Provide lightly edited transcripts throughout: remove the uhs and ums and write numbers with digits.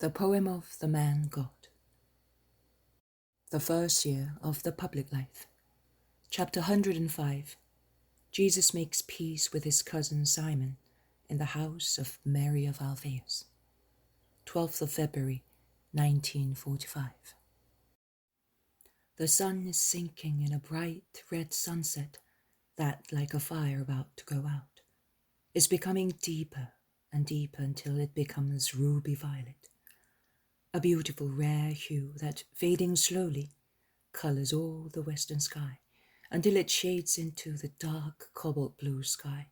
The Poem of the Man God. The first year of the public life. Chapter 105. Jesus makes peace with his cousin Simon in the house of Mary of Alphaeus. 12th of February, 1945. The sun is sinking in a bright red sunset that, like a fire about to go out, is becoming deeper and deeper until it becomes ruby violet. A beautiful rare hue that, fading slowly, colours all the western sky until it shades into the dark cobalt blue sky,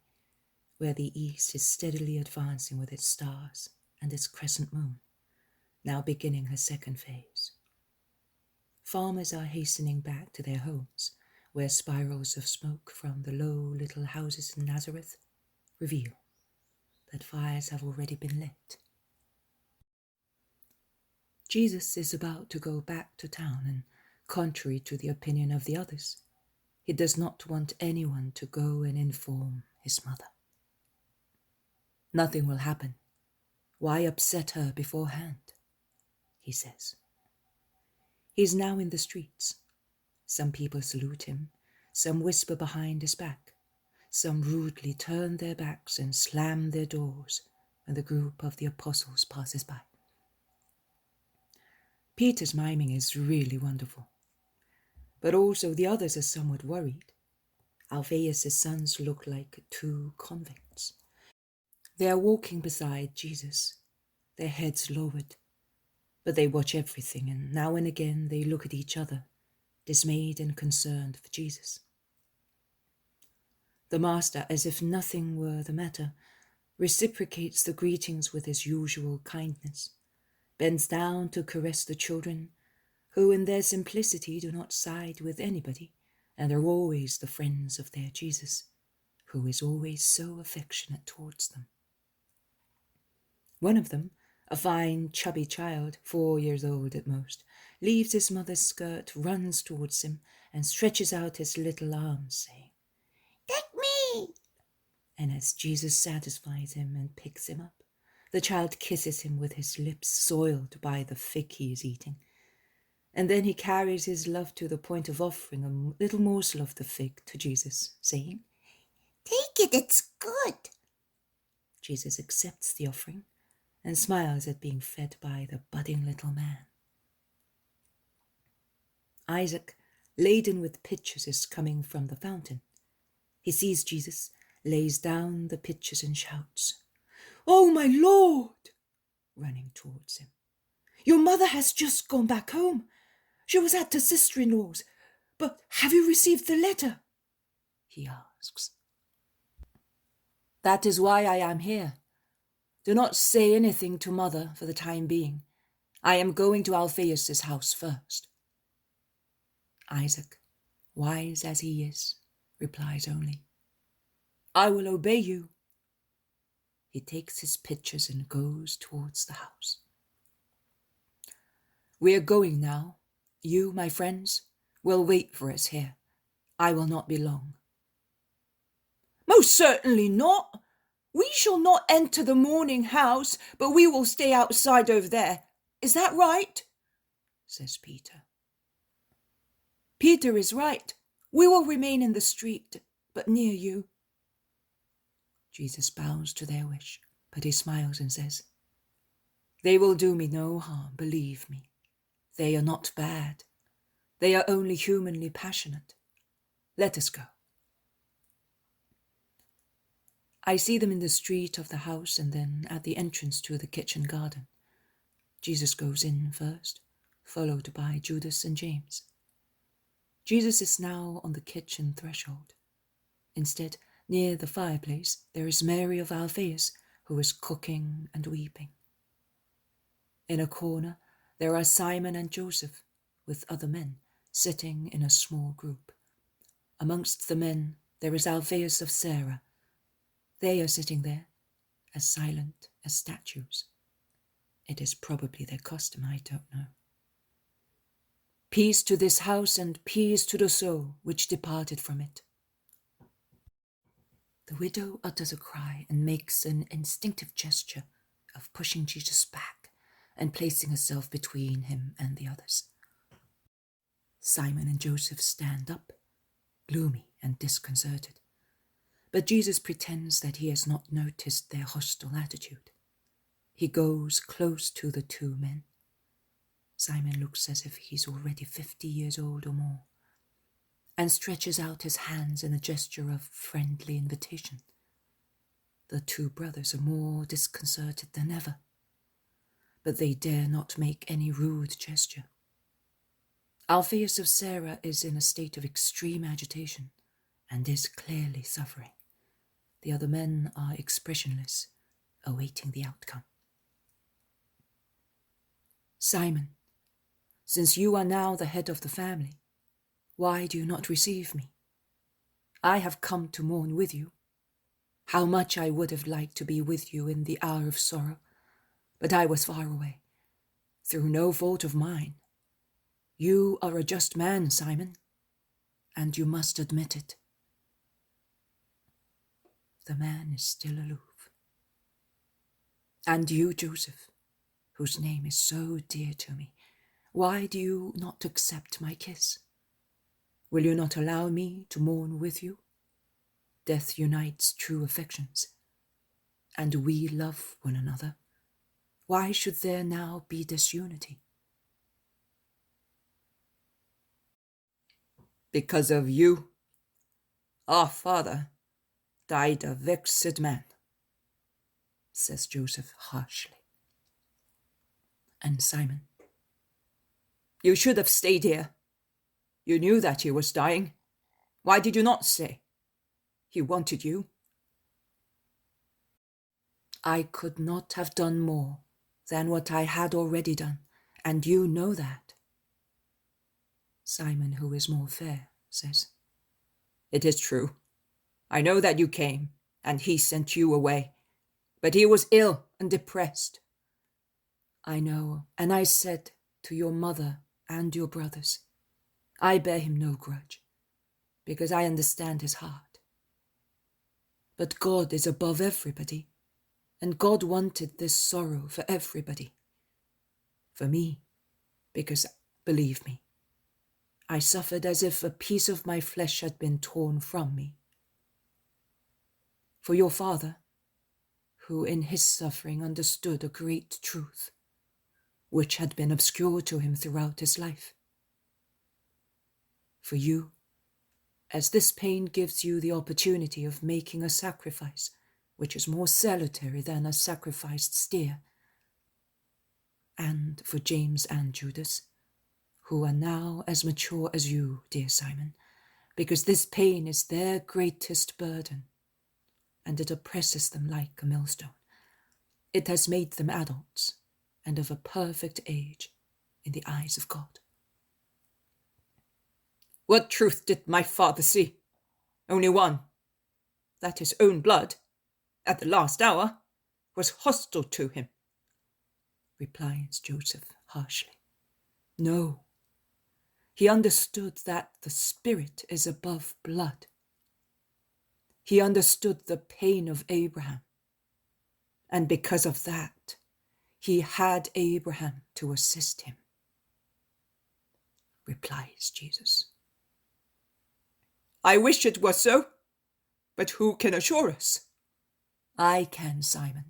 where the east is steadily advancing with its stars and its crescent moon, now beginning her second phase. Farmers are hastening back to their homes, where spirals of smoke from the low little houses in Nazareth reveal that fires have already been lit. Jesus is about to go back to town, and contrary to the opinion of the others, he does not want anyone to go and inform his mother. Nothing will happen. Why upset her beforehand? He says. He is now in the streets. Some people salute him, some whisper behind his back, some rudely turn their backs and slam their doors when the group of the apostles passes by. Peter's miming is really wonderful, but also the others are somewhat worried. Alphaeus' sons look like two convicts. They are walking beside Jesus, their heads lowered, but they watch everything, and now and again they look at each other, dismayed and concerned for Jesus. The master, as if nothing were the matter, reciprocates the greetings with his usual kindness, bends down to caress the children, who in their simplicity do not side with anybody, and are always the friends of their Jesus, who is always so affectionate towards them. One of them, a fine, chubby child, 4 years old at most, leaves his mother's skirt, runs towards him, and stretches out his little arms, saying, "Take me!" And as Jesus satisfies him and picks him up, the child kisses him with his lips soiled by the fig he is eating, and then he carries his love to the point of offering a little morsel of the fig to Jesus, saying, "Take it, it's good." Jesus accepts the offering and smiles at being fed by the budding little man. Isaac, laden with pitchers, is coming from the fountain. He sees Jesus, lays down the pitchers and shouts, "Oh, my Lord!" running towards him. "Your mother has just gone back home. She was at her sister-in-law's. But have you received the letter?" he asks. "That is why I am here. Do not say anything to mother for the time being. I am going to Alphaeus' house first." Isaac, wise as he is, replies only, "I will obey you." He takes his pitchers and goes towards the house. "We are going now. You, my friends, will wait for us here. I will not be long." "Most certainly not. We shall not enter the morning house, but we will stay outside over there. Is that right?" says Peter. "Peter is right. We will remain in the street, but near you." Jesus bows to their wish, but he smiles and says, "They will do me no harm, believe me. They are not bad. They are only humanly passionate. Let us go." I see them in the street of the house and then at the entrance to the kitchen garden. Jesus goes in first, followed by Judas and James. Jesus is now on the kitchen threshold. Instead, near the fireplace, there is Mary of Alphaeus, who is cooking and weeping. In a corner, there are Simon and Joseph, with other men, sitting in a small group. Amongst the men, there is Alphaeus of Sarah. They are sitting there, as silent as statues. It is probably their custom, I don't know. "Peace to this house and peace to the soul which departed from it." The widow utters a cry and makes an instinctive gesture of pushing Jesus back, and placing herself between him and the others. Simon and Joseph stand up, gloomy and disconcerted. But Jesus pretends that he has not noticed their hostile attitude. He goes close to the two men. Simon looks as if he's already 50 years old or more, and stretches out his hands in a gesture of friendly invitation. The two brothers are more disconcerted than ever, but they dare not make any rude gesture. Alphaeus of Sarah is in a state of extreme agitation and is clearly suffering. The other men are expressionless, awaiting the outcome. Simon, since you are now the head of the family, why do you not receive me? I have come to mourn with you. How much I would have liked to be with you in the hour of sorrow, but I was far away, through no fault of mine. You are a just man, Simon, and you must admit it. The man is still aloof. And you, Joseph, whose name is so dear to me, why do you not accept my kiss? Will you not allow me to mourn with you? Death unites true affections, and we love one another. Why should there now be disunity? Because of you, our father died a vexed man, says Joseph harshly. And Simon, you should have stayed here. You knew that he was dying. Why did you not stay? He wanted you. I could not have done more than what I had already done, and you know that. Simon, who is more fair, says, it is true. I know that you came, and he sent you away, but he was ill and depressed. I know, and I said to your mother and your brothers, I bear him no grudge, because I understand his heart. But God is above everybody, and God wanted this sorrow for everybody. For me, because, believe me, I suffered as if a piece of my flesh had been torn from me. For your father, who in his suffering understood a great truth, which had been obscure to him throughout his life. For you, as this pain gives you the opportunity of making a sacrifice, which is more salutary than a sacrificed steer. And for James and Judas, who are now as mature as you, dear Simon, because this pain is their greatest burden, and it oppresses them like a millstone. It has made them adults, and of a perfect age in the eyes of God. What truth did my father see? Only one, that his own blood, at the last hour, was hostile to him, replies Joseph harshly. No, he understood that the spirit is above blood. He understood the pain of Abraham, and because of that, he had Abraham to assist him, replies Jesus. I wish it was so, but who can assure us? I can, Simon,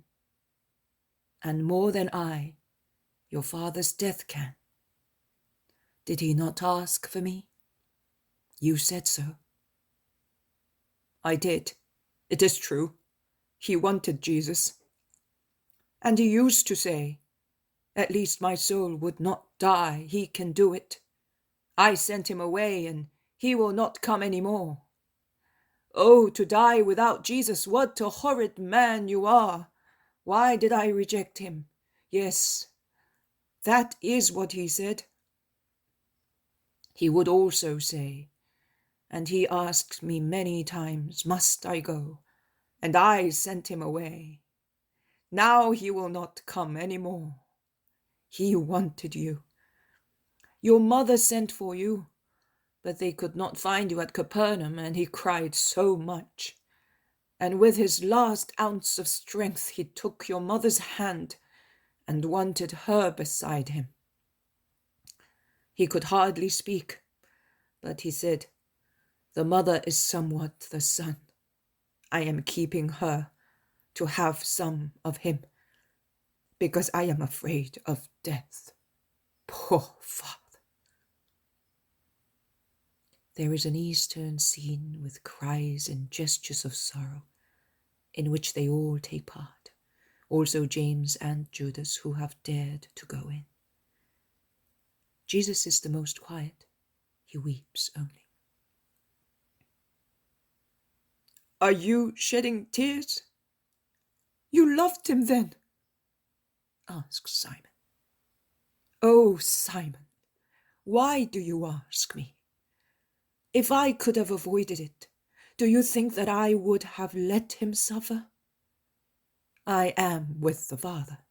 and more than I, your father's death can. Did he not ask for me? You said so. I did. It is true. He wanted Jesus. And he used to say, at least my soul would not die. He can do it. I sent him away, and he will not come any more. Oh, to die without Jesus, what a horrid man you are. Why did I reject him? Yes, that is what he said. He would also say, and he asked me many times, must I go? And I sent him away. Now he will not come any more. He wanted you. Your mother sent for you, but they could not find you at Capernaum, and he cried so much. And with his last ounce of strength he took your mother's hand and wanted her beside him. He could hardly speak, but he said, "The mother is somewhat the son. I am keeping her to have some of him, because I am afraid of death. Poor father." There is an Eastern scene with cries and gestures of sorrow, in which they all take part, also James and Judas, who have dared to go in. Jesus is the most quiet. He weeps only. "Are you shedding tears? You loved him then?" asks Simon. "Oh, Simon, why do you ask me? If I could have avoided it, do you think that I would have let him suffer? I am with the Father,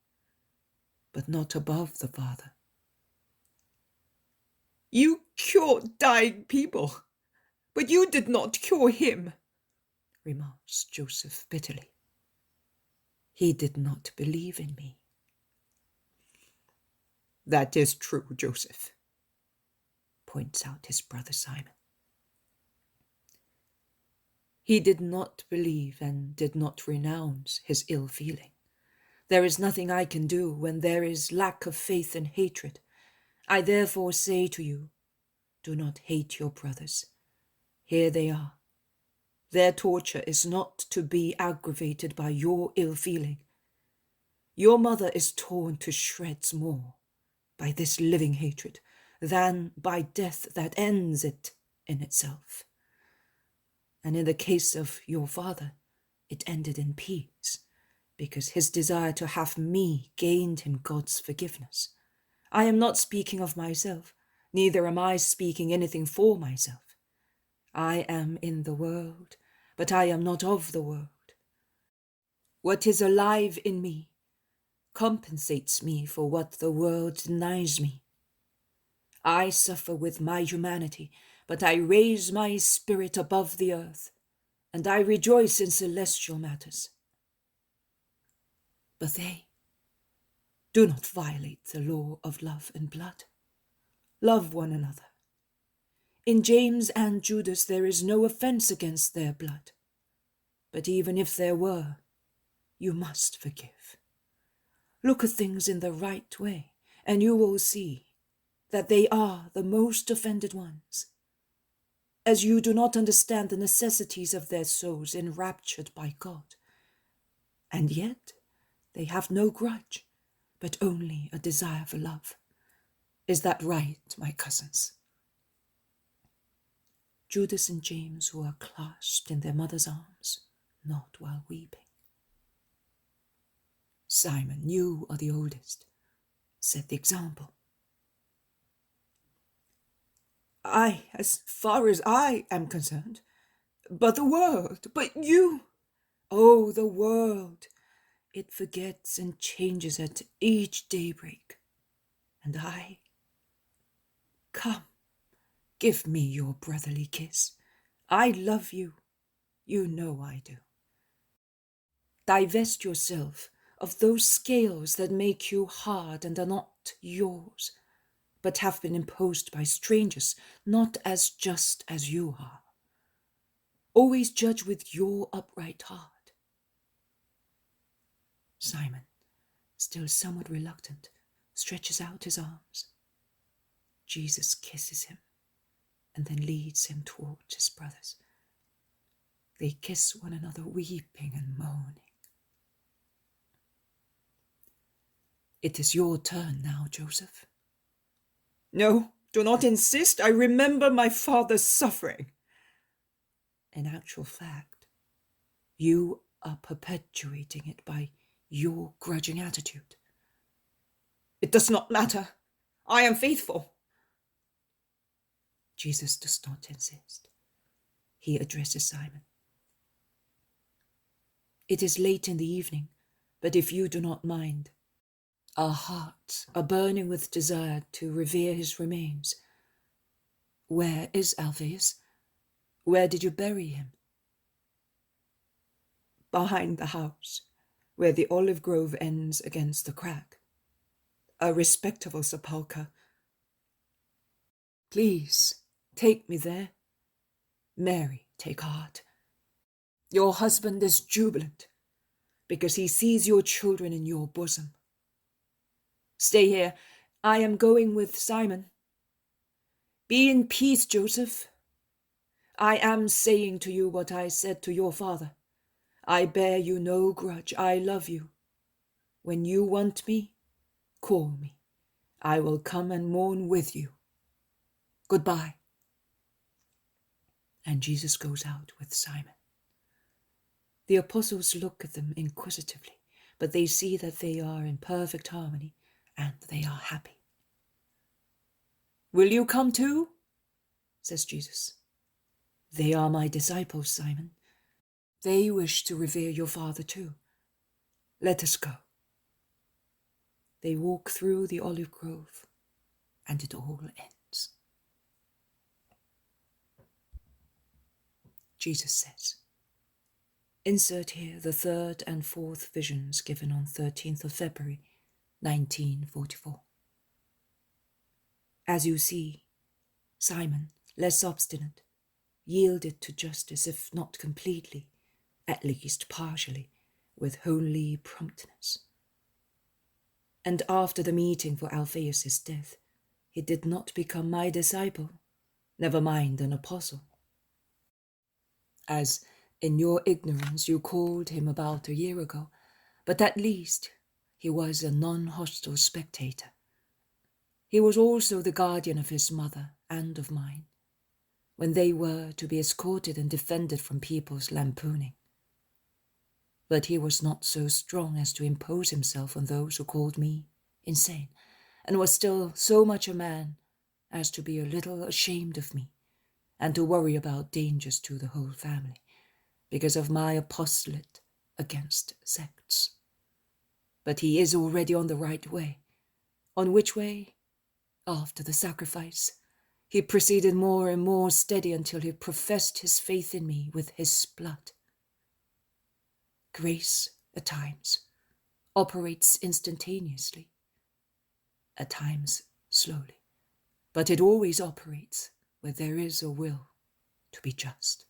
but not above the Father." "You cured dying people, but you did not cure him," remarks Joseph bitterly. "He did not believe in me." "That is true, Joseph," points out his brother Simon. He did not believe and did not renounce his ill feeling. There is nothing I can do when there is lack of faith and hatred. I therefore say to you, do not hate your brothers. Here they are. Their torture is not to be aggravated by your ill feeling. Your mother is torn to shreds more by this living hatred than by death that ends it in itself. And in the case of your father, it ended in peace, because his desire to have me gained him God's forgiveness. I am not speaking of myself, neither am I speaking anything for myself. I am in the world, but I am not of the world. What is alive in me compensates me for what the world denies me. I suffer with my humanity, but I raise my spirit above the earth, and I rejoice in celestial matters. But they do not violate the law of love and blood. Love one another. In James and Judas there is no offense against their blood. But even if there were, you must forgive. Look at things in the right way, and you will see that they are the most offended ones, as you do not understand the necessities of their souls enraptured by God. And yet they have no grudge, but only a desire for love. Is that right, my cousins? Judas and James, who are clasped in their mother's arms, nod while weeping. Simon, you are the oldest. Set the example. I, as far as I am concerned, but the world, but you. Oh, the world. It forgets and changes at each daybreak. And I, come, give me your brotherly kiss. I love you. You know I do. Divest yourself of those scales that make you hard and are not yours, but have been imposed by strangers, not as just as you are. Always judge with your upright heart. Simon, still somewhat reluctant, stretches out his arms. Jesus kisses him and then leads him towards his brothers. They kiss one another, weeping and moaning. It is your turn now, Joseph. No, do not insist. I remember my father's suffering. In actual fact, you are perpetuating it by your grudging attitude. It does not matter. I am faithful. Jesus does not insist. He addresses Simon. It is late in the evening, but if you do not mind, our hearts are burning with desire to revere his remains. Where is Alphaeus? Where did you bury him? Behind the house, where the olive grove ends against the crack, a respectable sepulchre. Please, take me there. Mary, take heart. Your husband is jubilant, because he sees your children in your bosom. Stay here. I am going with Simon. Be in peace, Joseph. I am saying to you what I said to your father. I bear you no grudge. I love you. When you want me, call me. I will come and mourn with you. Goodbye. And Jesus goes out with Simon. The apostles look at them inquisitively, but they see that they are in perfect harmony and they are happy. Will you come too? Says Jesus. They are my disciples, Simon. They wish to revere your Father too. Let us go. They walk through the olive grove, and it all ends. Jesus says. Insert here the third and fourth visions given on 13th of February, 1944. As you see, Simon, less obstinate, yielded to justice, if not completely, at least partially, with holy promptness. And after the meeting for Alphaeus' death, he did not become my disciple, never mind an apostle. As in your ignorance you called him about a year ago, but at least he was a non-hostile spectator. He was also the guardian of his mother and of mine, when they were to be escorted and defended from people's lampooning. But he was not so strong as to impose himself on those who called me insane, and was still so much a man as to be a little ashamed of me, and to worry about dangers to the whole family, because of my apostolate against sects. But he is already on the right way, on which way, after the sacrifice, he proceeded more and more steady until he professed his faith in me with his blood. Grace, at times, operates instantaneously, at times slowly, but it always operates where there is a will to be just.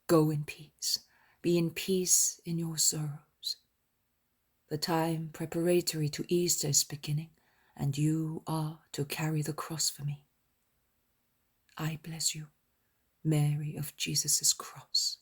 Go in peace, be in peace in your sorrows. The time preparatory to Easter is beginning, and you are to carry the cross for me. I bless you, Mary of Jesus' cross.